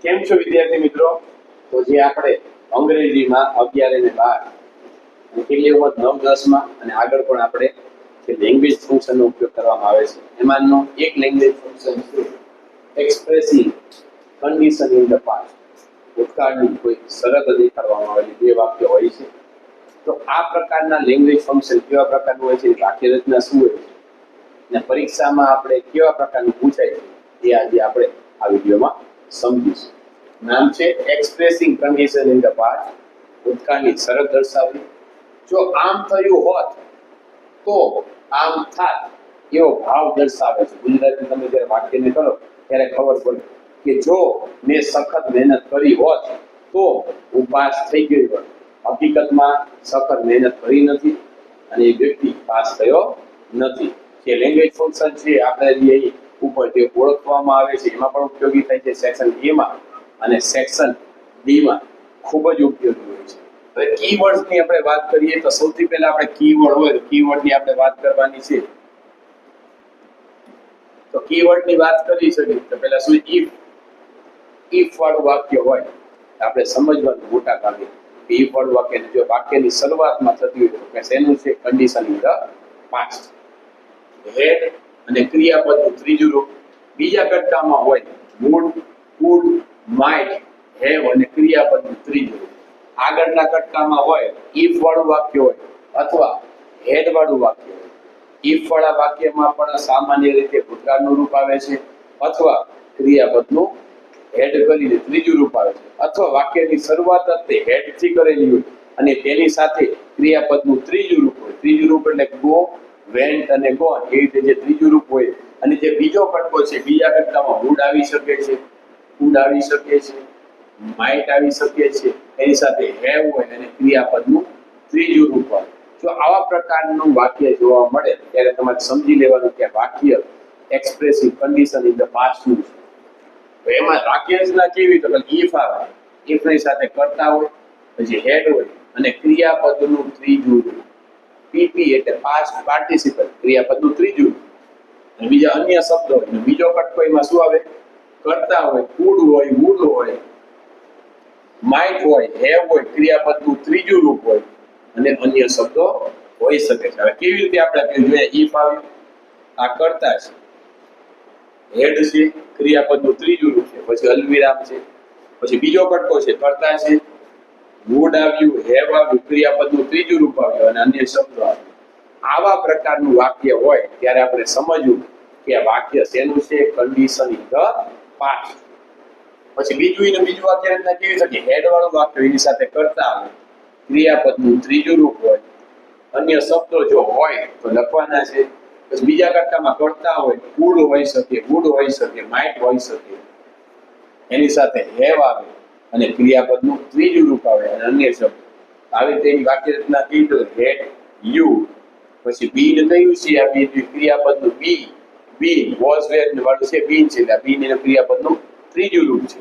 કેમ છો વિદ્યાર્થી મિત્રો? તો જે આપણે અંગ્રેજીમાં 11 અને 12 અને કેટલી વખત 9, 10 માં અને આગળ પણ આપણે જે લેંગ્વેજ ફંક્શનનો ઉપયોગ કરવામાં આવે છે એમાંનો એક લેંગ્વેજ ફંક્શન છે expressing condition in the past. ભૂતકાળની કોઈ શરત દેખાડવામાં આવેલી બે વાક્ય હોય છે. તો આ પ્રકારના લેંગ્વેજ ફંક્શન કેવા પ્રકારનું હોય છે, વાક્ય રચના શું હોય છે અને પરીક્ષામાં આપણે કેવા પ્રકારનું પૂછાય છે એ આજે આપણે આ વિડીયોમાં સમજીશું. નામ છે expressing condition in the past. ભૂતકાળની શરત દર્શાવવી. જો આમ થયું હોત તો આમ થાત એવો ભાવ દર્શાવે છે. ગુજરાતી તમે જ્યારે વાક્યને કરો ત્યારે ખબર પડે કે જો મેં સખત મહેનત કરી હોત તો હું પાસ થઈ ગયો હોત. હકીકતમાં સખત મહેનત કરી નથી અને એ વ્યક્તિ પાસ થયો નથી. જે લેંગ્વેજ ફંક્શન છે આપણે અહીં ઉપર જે ઓળખવામાં આવે છે એમાં પણ ઉપયોગી થાય છે સેક્શન એ માં અને સેક્શન ડી માં ખૂબ જ ઉપયોગી હોય છે. હવે કીવર્ડ્સની આપણે વાત કરીએ તો સૌથી પહેલા આપણે કીવર્ડ હોય તો કીવર્ડની આપણે વાત કરવાની છે. તો કીવર્ડની વાત કરી શકીએ તો પહેલા શું ઇફ વાળું વાક્ય હોય આપણે સમજવાનું મોટા ભાગે ઇફ વાળું વાક્ય જો વાક્યની શરૂઆતમાં થતી હોય તો કે શેનું છે કન્ડિશન ઇન ધ પાસ્ટ. હેડ અને ક્રિયાપદનું ત્રીજું રૂપ બીજા કટકામાં હોય would, could, might, have અને ક્રિયાપદનું ત્રીજું રૂપ. આગળના કટકામાં હોય if વાળું વાક્ય હોય અથવા had વાળું વાક્ય હોય. if વાળા વાક્યમાં પણ સામાન્ય રીતે ભૂતકાળનું રૂપ આવે છે અથવા ક્રિયાપદનું had કરીને ત્રીજું રૂપ આવે છે અથવા વાક્યની શરૂઆત જ તે had થી કરેલી હોય અને તેની સાથે ક્રિયાપદનું ત્રીજું રૂપ હોય. ત્રીજું રૂપ એટલે go, went અને gone એ રીતે જે ત્રીજું રૂપ હોય. અને જે બીજો કટકો છે બીજા કટકામાં would આવી શકે છે, could આવી શકે છે, might આવી શકે છે, એની સાથે have હોય અને ક્રિયાપદનું ત્રીજું રૂપ હોય. જો આવા પ્રકારનું વાક્ય જોવા મળે ત્યારે તમારે સમજી લેવાનું કે વાક્ય expressive condition in the past નું છે. તો એમાં વાક્ય રચના કેવી તો if આવે, if ની સાથે કર્તા હોય, પછી had હોય અને ક્રિયાપદનું ત્રીજું રૂપ. PP એટલે પાસ્ટ પાર્ટિસિપલ ક્રિયાપદનું ત્રીજું અને બીજા અન્ય શબ્દો હોય. બીજો કટકો એમાં શું આવે? કર્તા હોય, could હોય, would હોય, might હોય, have હોય, ક્રિયાપદનું ત્રીજું રૂપ હોય અને અન્ય શબ્દો હોઈ શકે છે. હવે કેવી રીતે આપણે જોઈએ if આવ્યું આ કર્તા છે, had છે, ક્રિયાપદનું ત્રીજું રૂપ છે, પછી અલ્પવિરામ છે, પછી બીજો કટકો છે કર્તા છે, would આવ્યું, have આવ્યું, ક્રિયાપદનું ત્રીજું રૂપ આવ્યું અને અન્ય શબ્દો આવ્યું. આવા પ્રકારનું વાક્ય હોય ત્યારે આપણે સમજવું કે આ વાક્ય શેનું છે કન્ડિશન ઇન ધ પાસ્ટ. પછી બીજું વાક્ય રચના કેવી છે કે હેડ વાળું વાક્ય એની સાથે કર્તા આવે, ક્રિયાપદનું ત્રીજું રૂપ હોય, અન્ય શબ્દો જો હોય તો લખવાના છે. પછી બીજા કટકામાં કર્તા હોય, could હોઈ શકે, would હોઈ શકે, might હોઈ શકે, એની સાથે have આવે અને ક્રિયાપદનું ત્રીજું રૂપ આવે અને અન્ય શબ્દ. આવી તેની વાક્ય રચના કીધી તો had, you. પછી been કયું છે આ બે ક્રિયાપદનું been was were ને વાળું છે been છે એટલે been એનું ક્રિયાપદનું ત્રીજું રૂપ છે.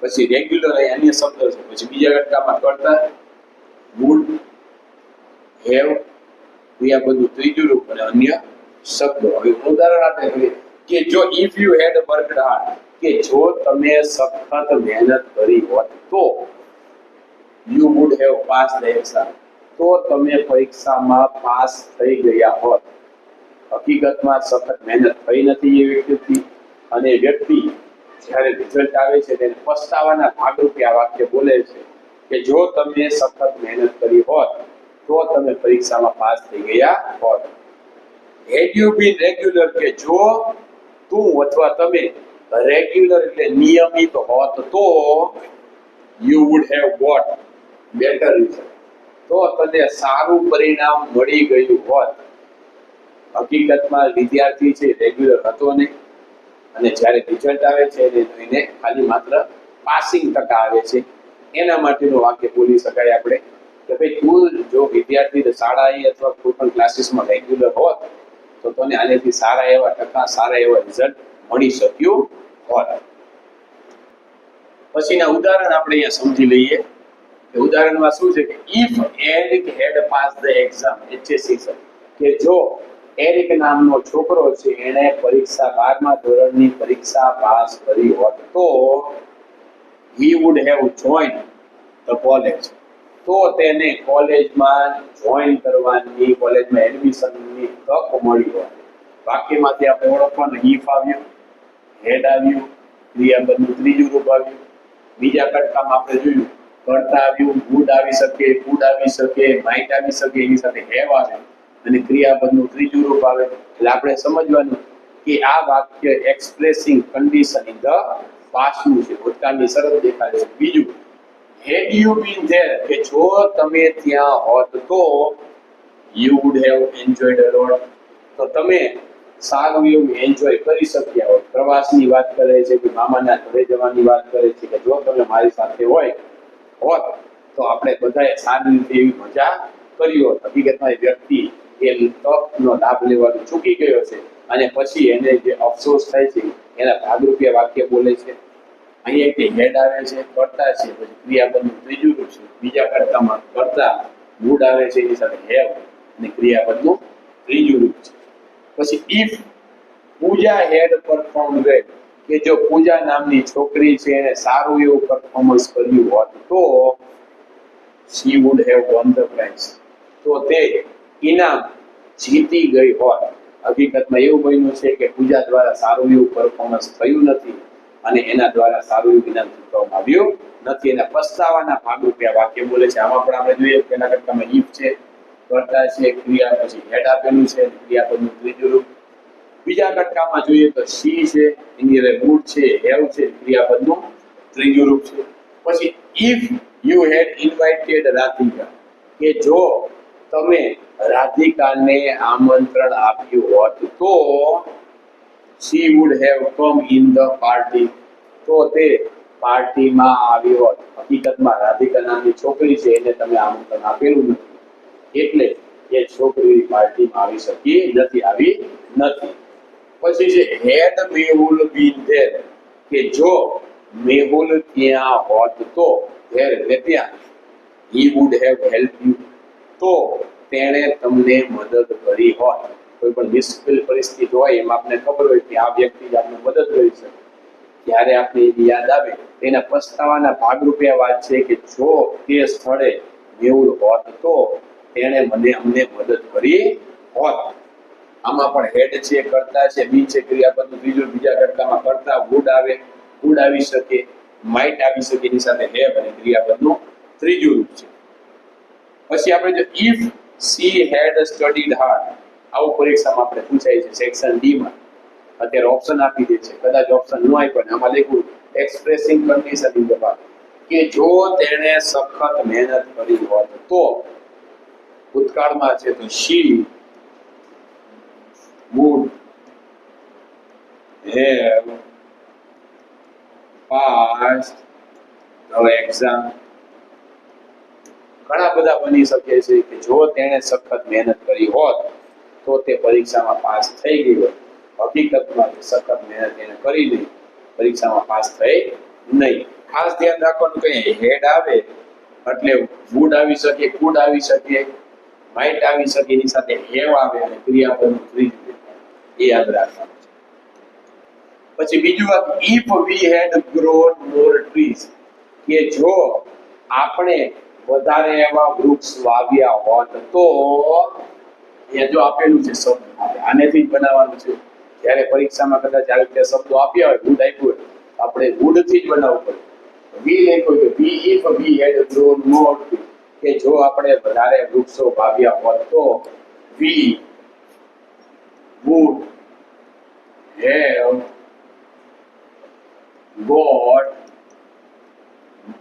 પછી રેગ્યુલર એ અન્ય શબ્દ છે. પછી બીજા કટકામાં કર્તા, would, have, ક્રિયાપદનું ત્રીજું રૂપ અને અન્ય શબ્દો. હવે ઉદાહરણ આપે કે જો if you had worked hard કે જો તમે સખત મહેનત કરી હોત તો you would have passed the exam તો તમે પરીક્ષામાં પાસ થઈ ગયા હોત. હકીકતમાં સખત મહેનત થઈ નથી એ વ્યક્તિ અને વ્યક્તિ જ્યારે રિઝલ્ટ આવે છે તેને પસ્તાવાના ભાગરૂપે આ વાક્ય બોલે છે કે જો તમે સખત મહેનત કરી હોત તો તમે પરીક્ષામાં પાસ થઈ ગયા હોત. had you been regular કે જો તું અથવા તમે રેગ્યુલર એટલે નિયમિત હોત તો you would have got better result તો તને સારું પરિણામ મળી ગયું હોત. હકીકતમાં વિદ્યાર્થી છે રેગ્યુલર હતો નહીં અને જ્યારે રિઝલ્ટ આવે છે એને ખાલી માત્ર પાસિંગ ટકા આવે છે. એના માટેનું વાક્ય બોલી શકાય આપણે કે ભાઈ તું જો વિદ્યાર્થી શાળાએ અથવા કોઈ પણ ક્લાસીસમાં રેગ્યુલર હોત તો તને આનેથી સારા એવા ટકા સારા એવા રિઝલ્ટ મળી શક્યું હોત. પછીના ઉદાહરણ આપણે અહીંયા સમજી લઈએ. ઉદાહરણમાં શું છે કે if Eric had passed the exam HSC કે જો એરિક નામનો છોકરો છે એને પરીક્ષા 12મા ધોરણની પરીક્ષા પાસ કરી હોત તો he would have joined the college. તો તેને કોલેજમાં જોઈન કરવાની, કોલેજમાં એડમિશનની તક મળી હોય. વાક્યમાંથી આપણે ઓળખવાનું if આવ્યું, had આવ્યું, ક્રિયાપદનું ત્રીજું રૂપ આવ્યું. બીજા કટકામાં આપણે જોયું કરતા આવ્યું, would આવી શકે, could આવી શકે, might આવી શકે, એની સાથે have આવે અને ક્રિયાપદનું ત્રીજું રૂપ આવે. એટલે આપણે સમજવાનું કે આ વાક્ય એક્સપ્રેસિંગ કન્ડિશન ઇન ધ પાસ્ટનું છે, ભૂતકાળની શરત દેખાડે છે. બીજું, had you been there, કે જો તમે ત્યાં હોત તો you would have enjoyed a lot, તો તમે સારું એવું એન્જોય કરી શક્યા હોત. પ્રવાસની વાત કરે છે કે મામાના ઘરે જવાની વાત કરે છે કે જો તમે મારી સાથે હોત તો આપણે બધાએ સારી રીતે એવી મજા કરી હોત. હકીકતમાં એ વ્યક્તિ એ તકનો લાભ લેવાનું ચૂકી ગયો છે અને પછી એને જે અફસોસ થાય છે એના ભાગરૂપે વાક્ય બોલે છે. અહીંયા કે હેડ આવે છે, કરતા છે, પછી ક્રિયાપદનું ત્રીજું રૂપ છે. બીજા કટકામાં કરતા, would આવે છે, એની સાથે have અને ક્રિયાપદનું ત્રીજું રૂપ છે. પછી if પૂજા હેડ પરફોર્મ વેલ, કે જો પૂજા નામની છોકરી છે એને સારું એવું પરફોર્મન્સ કર્યું હોત તો she would have won the prize, તો તે ઇનામ જીતી ગઈ હોત. હકીકતમાં એવું બન્યું છે કે પૂજા દ્વારા સારું એવું પરફોર્મન્સ થયું નથી અને એના દ્વારા સારું એવું ઇનામ ચૂકવવામાં આવ્યું નથી. એના પસ્તાવાના ભાગરૂપે આ વાક્ય બોલે છે. આમાં પણ આપણે જોઈએ કે એના કરતામાં if છે, કરતા છે, ક્રિયા પછી હેડ આપેલું છે, ક્રિયાપદનું ત્રીજું રૂપ. બીજા કટકામાં જોઈએ તો she છે, એની અંદર would છે, have છે, ક્રિયાપદનું ત્રીજું રૂપ છે. પછી if you had invited Radhika, કે જો તમે રાધિકાને આમંત્રણ આપ્યું હોત તો she would have come in the party, તો તે પાર્ટીમાં આવી હોત. હકીકતમાં રાધિકા નામની છોકરી છે એને તમે આમંત્રણ આપેલું નથી એટલે એ છોકરી પાર્ટીમાં આવી શકી આવી નથી. પછી છે had Mehul been there, કે જો મેહુલ ત્યાં હોત તો there એટલે ત્યાં he would have helped you, તો તેણે તમને મદદ કરી હોત. કોઈ પણ મુશ્કેલ પરિસ્થિતિ હોય એમાં આપણે ખબર હોય કે આ વ્યક્તિ જ આપણે મદદ કરી શકે, ત્યારે આપણે એની યાદ આવે તેના પસ્તાવાના ભાગરૂપે આ વાત છે કે જો તે સ્થળે મેહુલ હોત તો તેણે અમને મદદ કરી હોત. આમાં પણ હેડ છે, કરતા છે, બી છે, ક્રિયાપદનું ત્રીજું. બીજા કટકામાં કરતા would આવે, could આવી શકે, might આવી શકે, એની સાથે have અને ક્રિયાપદનું ત્રીજું રૂપ છે. પછી આપણે જો if she had studied hard, આવું પરીક્ષામાં આપણે પૂછાય છે સેક્શન ડી માં. અત્યારે ઓપ્શન આપી દે છે, કદાચ ઓપ્શન ન આપ્યો ને આમાં લખ્યું expressing condition in the past, કે જો તેણે સખત મહેનત કરી હોત તો ભૂતકાળમાં છે તો she would have passed the exam. ઘણા બધા બની શકે છે કે જો તેણે સખત મહેનત કરી હોત તો તે પરીક્ષામાં પાસ થઈ ગઈ હોત. હકીકતમાં સખત મહેનત એને કરી નહીં, પરીક્ષામાં પાસ થઈ નહીં. ખાસ ધ્યાન રાખવાનું કે હેડ આવે એટલે would આવી શકે, could આવી શકે, might આવી શકે, એની સાથે have આવે અને ક્રિયાપદનું ત્રીજું એ યાદ રાખવાનું છે. પછી બીજું વાત if we had grown more trees, કે જો આપણે વધારે એવા વૃક્ષ વાવ્યા હોત તો એ જો આપેલું છે શબ્દ આનેથી જ બનાવવાનું છે. જ્યારે પરીક્ષામાં કદાચ આવી રીતે શબ્દો આપ્યા હોય, would આપ્યું હોય, આપણે would થી જ બનાવવું પડે. we લખ્યું કે we if we had grown more trees, કે જો આપણે વધારે વૃક્ષો વાવ્યા હોત તો we would have got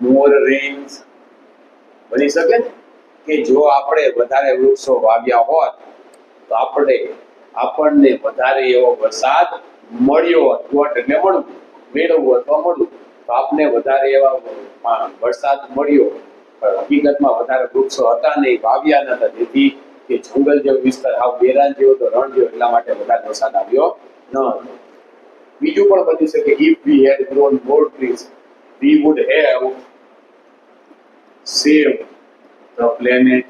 more rains. બની શકે કે જો આપણે વધારે વૃક્ષો વાવ્યા હોત તો આપણને વધારે એવો વરસાદ મળ્યો હોત. વોટ એટલે મળવું, મેળવવું અથવા મળવું, તો આપને વધારે એવા વરસાદ મળ્યો. પણ હકીકતમાં વધારે વૃક્ષો હતા નહીં, વાવ્યા નતા, જેથી કે જંગલ જેવો વિસ્તાર હાવ બેરાન જેવો તો રણ જેવો, એટલા માટે વધારે વરસાદ આવ્યો ન હતો. બીજું પણ બની શકે if we had grown more trees we would have saved the planet.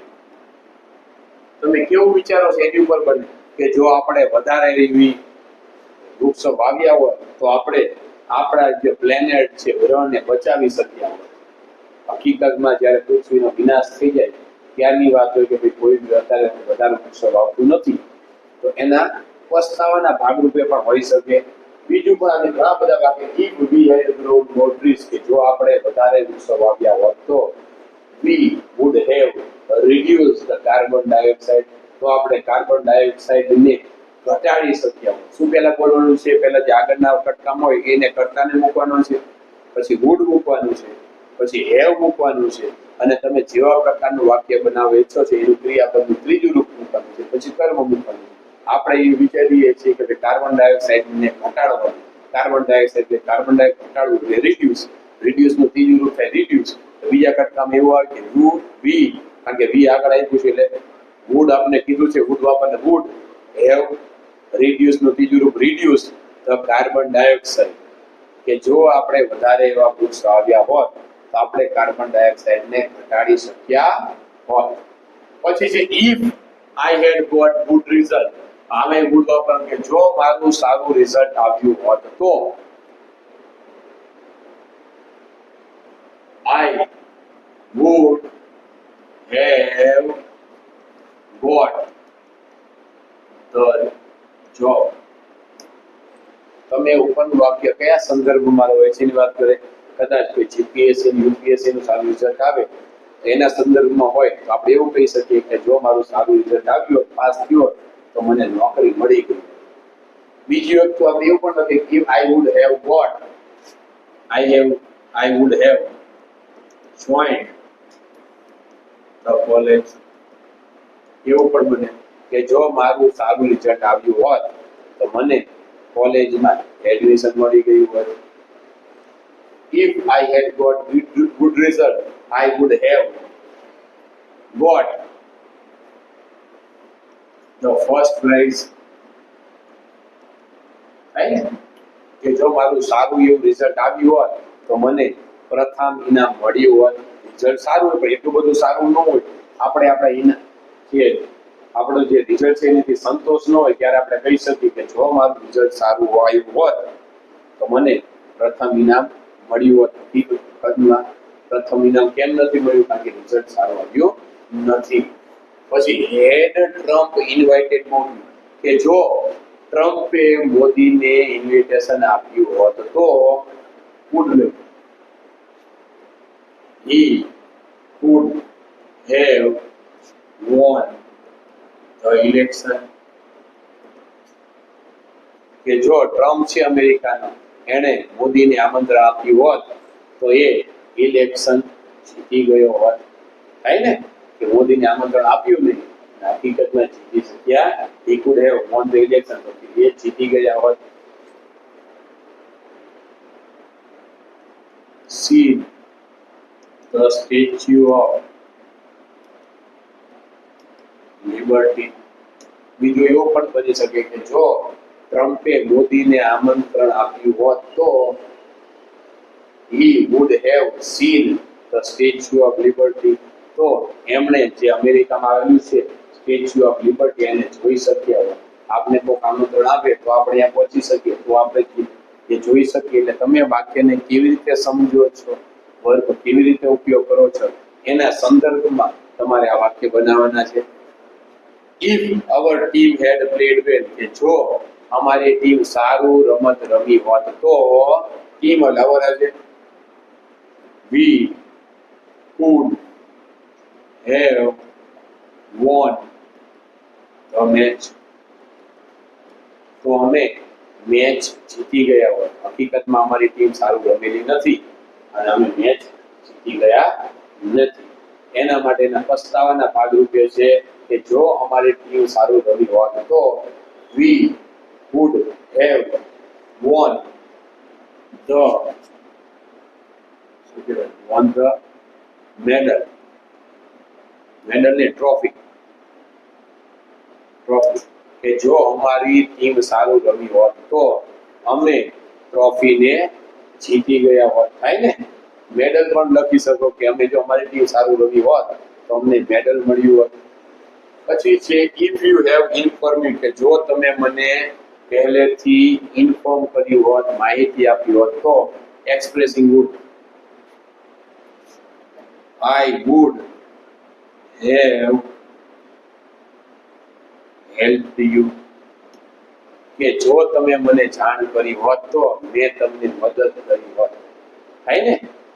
તમે કેવું વિચારો છો એની ઉપર બને કે જો આપણે વધારે એવી વૃક્ષો વાવ્યા હોય તો આપણે આપણા જે પ્લેનેટ છે ગ્રહને બચાવી શક્યા હોય. હકીકતમાં જ્યારે પૃથ્વીનો વિનાશ થઈ જાય ત્યારની વાત હોય કે ભાઈ કોઈ વધારે વૃક્ષો વાવતું નથી, તો એના પસ્તાવાના ભાગરૂપે પણ હોઈ શકે. બીજું પણ આને ઘણા બધા વાક્ય if we had grown more trees, કે જો આપણે વધારે વૃક્ષો વાવ્યા હોત તો we would have reduced the carbon dioxide, તો આપણે કાર્બન ડાયોક્સાઇડને ઘટાડી શક્યા હોત. શું પહેલા બોલવાનું છે? પહેલા જે આગળના કટકામાં હોય એને કર્તાને મૂકવાનો છે, પછી would મૂકવાનું છે, પછી have મૂકવાનું છે, અને તમે જેવા પ્રકારનું વાક્ય બનાવવા ઈચ્છો છો એનું ક્રિયાપદનું ત્રીજું રૂપ મૂકવાનું છે, પછી કર્મ મૂકવાનું છે. આપણે એ વિચારીએ છીએ કે કાર્બન ડાયોક્સાઇડને ઘટાડવાનું, કાર્બન ડાયોક્સાઇડ એટલે કાર્બન ડાયોક્સાઇડ ઘટાડવું એટલે રિડ્યુસ, રિડ્યુસનું ત્રીજું રૂપ થાય રિડ્યુસ. બીજા કટકામાં એવું આવે કે would we, કારણ કે we આગળ આપ્યું છે એટલે would આપણે કીધું છે, would આપણને would have, રિડ્યુસનું ત્રીજું રૂપ રિડ્યુસ ધ કાર્બન ડાયોક્સાઇડ, કે જો આપણે વધારે એવા વૃક્ષ વાવ્યા હોત તો આપણે કાર્બન ડાયોક્સાઇડને ઘટાડી શક્યા હોત. પછી છે if I had got good result, આમે would વાપરવાનું કે જો મારું સારું રિઝલ્ટ આવ્યું હોત તો I would have got the job. તમે ઉપરનું વાક્ય કયા સંદર્ભમાં હોય છે એની વાત કરે, કદાચ કોઈ જીપીએસસી યુપીએસસી નું સારું રિઝલ્ટ આવે એના સંદર્ભમાં હોય તો આપણે એવું કહી શકીએ કે જો મારું સારું રિઝલ્ટ આવ્યું, પાસ થયો તો મને નોકરી મળી ગઈ. બીજી વખત આપણે એવું પણ લખીએ કે I would have got, I would have joined the college. એવું પણ બને કે જો મારું સારું રિઝલ્ટ આવ્યું હોત તો મને કોલેજમાં એડમિશન મળી ગયું હોત. If I had got good result, I would have got the first prize. right? કે જો મારું સારું એવું રિઝલ્ટ આવ્યું હોત તો મને પ્રથમ ઇનામ મળ્યું હોત. રિઝલ્ટ સારું હોય પણ એટલું બધું સારું ન હોય, આપણે આપણા ઇનામ જે આપણો જે રિઝલ્ટ છે એનાથી સંતોષ ન હોય ત્યારે આપણે કહી શકીએ કે જો મારું રિઝલ્ટ સારું આવ્યું હોત તો મને પ્રથમ ઇનામ મળ્યું હોત. હકીકતમાં પ્રથમ ઇનામ કેમ નથી મળ્યું? કારણ કે રિઝલ્ટ સારું આવ્યું નથી. પછી હેડ ટ્રમ્પ ઇન્વાઇટેડ મોદી, કે જો ટ્રમ્પે મોદીને ઇન્વિટેશન આપ્યું હોત તો would he could have won the election. કે જો ટ્રમ્પ છે અમેરિકાનો એને મોદીને આમંત્રણ આપ્યું હોત તો એ ઇલેક્શન જીતી ગયો હોત. થાય ને કે મોદીને આમંત્રણ આપ્યું નહીં, હકીકતમાં જીતી શક્યા, he could have won the election, તો એ જીતી ગયા હોત. See the Statue of Liberty. બીજું એવું પણ બની શકે કે જો ટ્રમ્પે મોદીને આમંત્રણ આપ્યું હોત તો he would have seen the Statue of Liberty, તો એમણે જે અમેરિકામાં આવેલું છે સ્ટેચ્યુ ઓફ લિબર્ટી એને જોઈ શક્યા હોત. આપને કોઈ આમંત્રણ આપે તો આપણે ત્યાં પહોંચી શકીએ તો આપણે એ જોઈ શકીએ. એટલે તમે વાક્યને કેવી રીતે સમજો છો, વર્ગ કેવી રીતે ઉપયોગ કરો છો, એના સંદર્ભમાં તમારે આ વાક્ય બનાવવાના છે. If our team had played well, કે જો અમારી ટીમ સારું રમત રમી હોત તો ટીમ અલાવર છે we could have won the match, તો અમે મેચ જીતી ગયા હોત. હકીકતમાં અમારી ટીમ સારું રમેલી નથી અને અમે મેચ જીતી ગયા નથી. એના માટેના પસ્તાવાના ભાગરૂપે છે કે જો અમારી ટીમ સારું રમી હોત તો we would have won the medal. મેડલની ટ્રોફી કે જો અમારી ટીમ સારું રમી હોત તો અમે ટ્રોફીને જીતી ગયા હોત. થાય ને, મેડલ પણ લખી શકો કે અમે જો અમારી ટીમ સારું રમી હોત તો અમને મેડલ મળ્યું હોત. પછી છે if you have informed me, કે જો તમે મને પહેલેથી ઇન્ફોર્મ કર્યું હોત, માહિતી આપી હોત તો expressing would, I would have help you, કે જો તમે મને જાણ કરી હોત તો મેં તમને મદદ કરી હોત. થાય ને,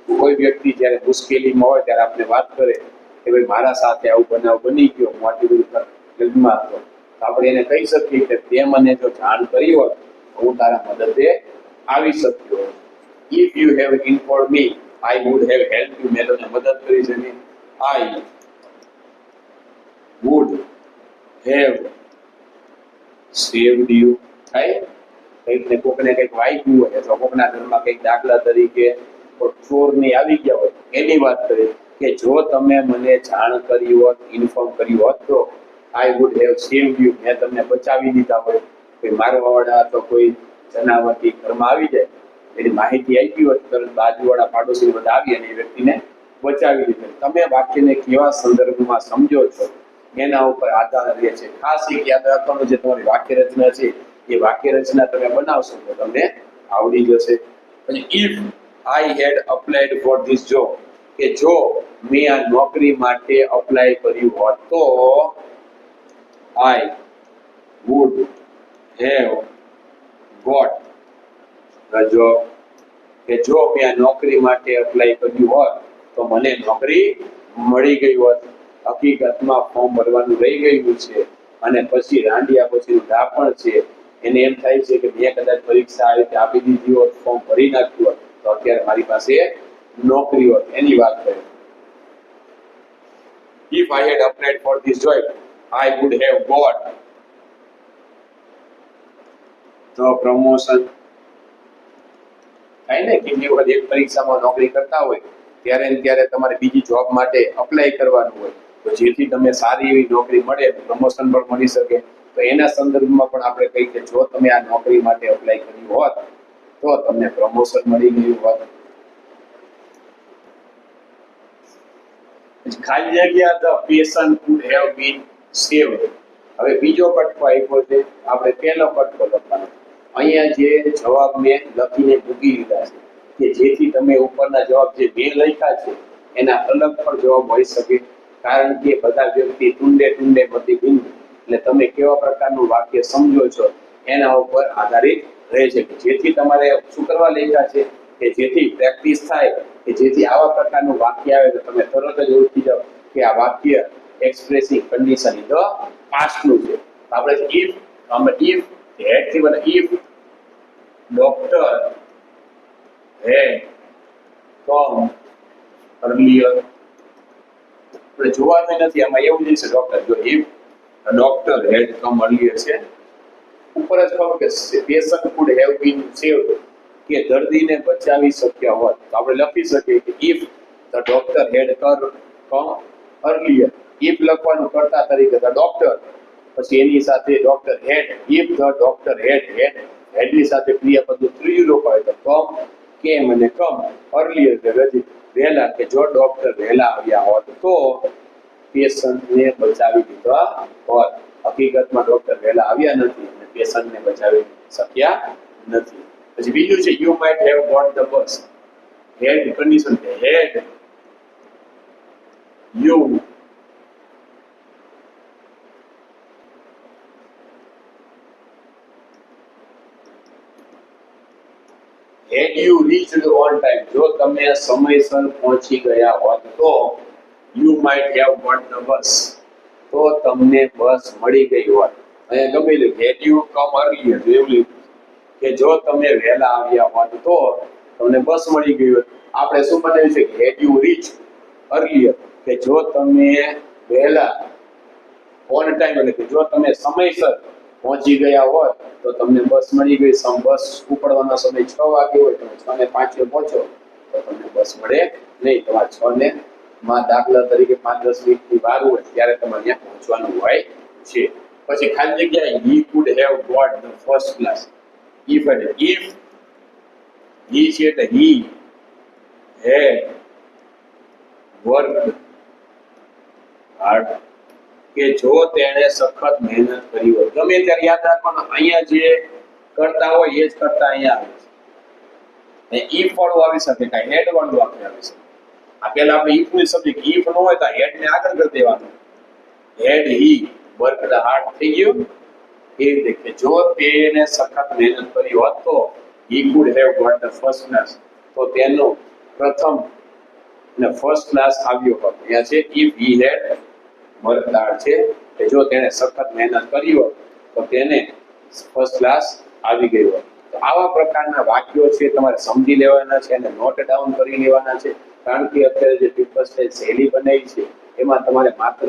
કોઈ વ્યક્તિ જ્યારે મુશ્કેલીમાં હોય ત્યારે આપણે વાત કરે કે ભાઈ મારા સાથે આવું બનાવ બની ગયો, હું આટલી બધી લગ્નમાં હતો, તો આપણે એને કહી શકીએ કે તે મને જો જાણ કરી હોત તો હું તારા મદદે આવી શક્યો. If you have inform me I would have help you, મેં તમને મદદ કરી છે. આઈ વુડ હેવ સેવ્ડ યુ. થાય, કંઈક ને કોકને કંઈક વાગ્યું હોય અથવા કોકના ઘરમાં કંઈક દાખલા તરીકે ચોરની આવી ગયા હોય એની વાત કરીએ કે જો તમે મને જાણ કરી હોત, ઇન્ફોર્મ કર્યું હોત તો I would have saved you, મેં તમને બચાવી દીધા હોય. કોઈ મારવાવાળા અથવા કોઈ જનાવરથી ઘરમાં આવી જાય એની માહિતી આપી હોત, તરત બાજુવાળા પાડોશી બધા આવી અને એ વ્યક્તિને બચાવી દીધો. તમે વાક્યને કેવા સંદર્ભમાં સમજો છો એના ઉપર આધાર રહે છે. ખાસ એક યાદ રાખવાનું, જે તમારી વાક્ય રચના છે એ વાક્ય રચના તમે બનાવશો તો તમને આવડી જશે. પછી if I had applied for this job, કે જો મેં આ નોકરી માટે અપ્લાય કર્યું હોત તો I would have got the job, કે જો મેં આ નોકરી માટે અપ્લાય કર્યું હોત તો મને નોકરી મળી ગઈ હોત. હકીકતમાં ફોર્મ ભરવાનું રહી ગયું છે અને પછી રાંડિયા પછીનું ડાપણ છે. એને એમ થાય છે કે મેં કદાચ પરીક્ષા આવી રીતે આપી દીધી હોત, ફોર્મ ભરી નાખ્યું હોત તો અત્યારે મારી પાસે નોકરી હોત, એની વાત કરે. If I had applied for this job, I would have got the promotion. થાય ને, કે જે વખત એક પરીક્ષામાં નોકરી કરતા હોય ત્યારે ને ત્યારે તમારે બીજી જોબ માટે અપ્લાય કરવાનું હોય, તો જેથી તમને સારી એવી નોકરી મળે, પ્રમોશન પણ મળી શકે. તો એના સંદર્ભમાં પણ આપણે કહીએ કે જો તમે આ નોકરી માટે અપ્લાય કર્યું હોત તો તમને પ્રમોશન મળી ગયું હોત. ખાલી જગ્યા the patient would have been saved. હવે બીજો કટકો આપ્યો છે, આપણે પહેલો કટકો લખવાનો. અહીંયા જે જવાબ મેં લખીને મૂકી દીધા છે કે જેથી તમે ઉપરના જવાબ જે બે લખ્યા છે એના અલગ પણ જવાબ હોઈ શકે, કારણ કે બધા વ્યક્તિ ટુંડે ટુંડે બધી બિંદ, એટલે તમે કેવા પ્રકારનું વાક્ય સમજો છો એના ઉપર આધારિત રહે છે. જેથી તમારે શું કરવા લખ્યા છે કે જેથી પ્રેક્ટિસ થાય, કે જેથી આવા પ્રકારનું વાક્ય આવે તો તમે તરત જ ઓળખી જાઓ કે આ વાક્ય expressing condition in the past નું છે. આપણે ઇફ હેડ થી બને if doctor had come earlier, આપણે જોવાનું નથી આમાં, એવું જ છે ડોક્ટર. જો if doctor had come earlier છે, ઉપર જ કહું કે patient would have been saved, કે દર્દીને બચાવી શક્યા હોત, તો આપણે લખી શકીએ કે if the doctor had come earlier. if લખવાનું કર્તા તરીકે the doctor, પછી એની સાથે doctor had, if the doctor had ની સાથે ક્રિયાપદનું ત્રીજું રૂપ આવે તો કમ, કેમ અને કમ earlier એટલે વહેલા, કે જો ડોક્ટર વહેલા આવ્યા હોત તો પેશન્ટને બચાવી દીધા હોત. હકીકતમાં ડોક્ટર વહેલા આવ્યા નથી અને પેશન્ટને બચાવી શક્યા નથી. પછી બીજું છે you might have got the bus. Had condition છે, had you had you reached on time, જો તમે સમયસર પહોંચી ગયા હોત તો you might have got the bus, તો તમને બસ મળી ગઈ હોત. અહીંયા ગમે તે had you come earlier, એવું કે જો તમે વહેલા આવ્યા હોત તો તમને બસ મળી ગઈ હોત. આપણે શું બનાવ્યું છે કે had you reached earlier, કે જો તમે વહેલા on time, એટલે કે જો તમે સમયસર પહોંચી ગયા હોત તો તમને બસ મળી ગઈ. બસ ઉપડવાનો સમય 6 વાગે હોય, તમે 6:05 પહોંચો તો તમને બસ મળે નહીં. તમારે 6 માં દાખલા તરીકે 5-10 મિનિટની વાર હોય ત્યારે તમારે ત્યાં પહોંચવાનું હોય છે. પછી ખાલી જગ્યા he could have got the first class. if he છે એટલે he had worked hard, કે જો તેણે સખત મહેનત કરી હોય. ગમે ત્યારે યાદ રાખવાનું, અહીંયા જે કરતા હોય એ જ કરતા અહીંયા આવે છે. ઈફ વાળું આવી શકે, કાંઈ હેડ વાળું વાક્ય આવી શકે. આ પેલા આપણે ઈફ ની સમજી, ઈફ ન હોય તો હેડ ને આગળ કરી દેવાનું. હેડ હી વર્કડ હાર્ડ થઈ ગયું. એ રીતે કે જો તેને સખત મહેનત કરી હોત તો he could have got the first class, તો તેનો પ્રથમ ને ફર્સ્ટ ક્લાસ આવ્યો હોત. અહીંયા છે if he had worked hard, છે કે જો તેને સખત મહેનત કરી હોત તો તેને ફર્સ્ટ ક્લાસ આવી ગયો હોત. તો આવા પ્રકારના વાક્યો છે તમારે સમજી લેવાના છે અને નોટ ડાઉન કરી લેવાના છે. કારણ કે અત્યારે જે પેપર સ્ટેજ શૈલી બનાવી છે એમાં તમારે માત્ર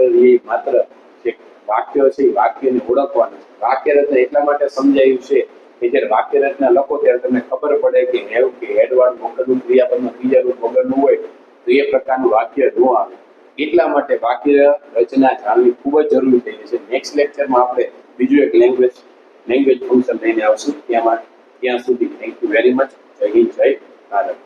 જે વાક્યો છે એ વાક્યને ઓળખવાના છે. વાક્ય રચના એટલા માટે સમજાયું છે કે જ્યારે વાક્ય રચના લખો ત્યારે તમને ખબર પડે કે હેવ કે હેડવાળું વગરનું ક્રિયાપદમાં ત્રીજા રૂપ વગરનું હોય તો એ પ્રકારનું વાક્ય ન આવે. એટલા માટે વાક્ય રચના જાણવી ખૂબ જ જરૂરી થઈ છે. નેક્સ્ટ લેક્ચરમાં આપણે બીજું એક લેંગ્વેજ ફંક્શન લઈને આવશું. ત્યાં સુધી થેન્ક યુ વેરી મચ. જય હિન્દ, જય ભારત.